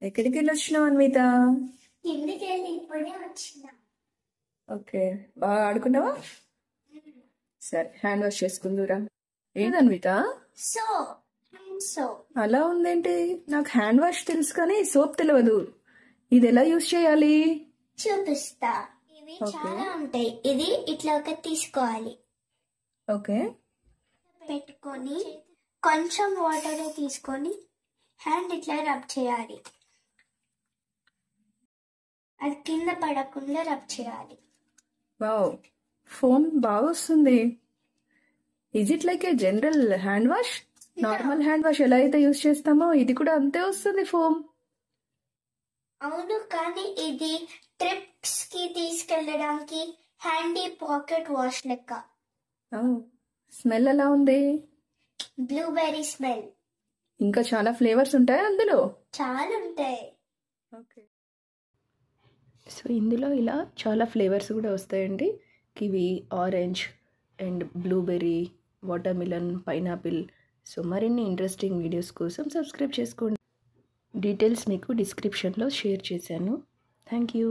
ఎక్కడికి వెళ్ళొచ్చినావు అన్విత? కిందికి వెళ్ళి ఇప్పుడే వచ్చిన. ఓకే, బాగా ఆడుకున్నావా? సరే, హ్యాండ్ వాష్ చేసుకుందురా. ఏది అన్విత? సో అలా ఉందేంటి? నాకు హ్యాండ్ వాష్ తెలుసు కానీ సోప్ తెలియదు. ఇది ఎలా యూజ్ చేయాలి? చూపిస్తా. ఇవి Okay. చాలా ఉంటాయి. ఇది ఇట్లా ఒక తీసుకోవాలి, ఓకే పెట్టుకొని కొంచెం వాటర్ తీసుకొని హ్యాండ్ ఇట్లా రబ్ చేయాలి. అది కింద పడకుండా రబ్ చేయాలి. వావ్, ఫోమ్ బాగా వస్తుంది. Is it like A general hand wash? Normal hand wash ఎలా అయితే యూజ్ చేస్తామో ఇది కూడా అంతే వస్తుంది ఫోమ్. అవును, కానీ ఇది ట్రిప్స్ కి తీసుకెళ్ళడానికి హ్యాండీ పాకెట్ వాష్ లెక్క. స్మెల్ ఎలా ఉంది? Blueberry smell. ఇంకా చాలా ఫ్లేవర్స్ ఉంటాయి అందులో. చాలా ఉంటాయి. ఓకే, సో ఇందులో ఇలా చాలా ఫ్లేవర్స్ కూడా వస్తాయండి. Kiwi, orange and blueberry, water melon, pineapple. So మరిన్ని ఇంట్రెస్టింగ్ వీడియోస్ కోసం సబ్స్క్రైబ్ చేసుకోండి. డీటెయిల్స్ మీకు డిస్క్రిప్షన్లో షేర్ చేశాను. Thank you.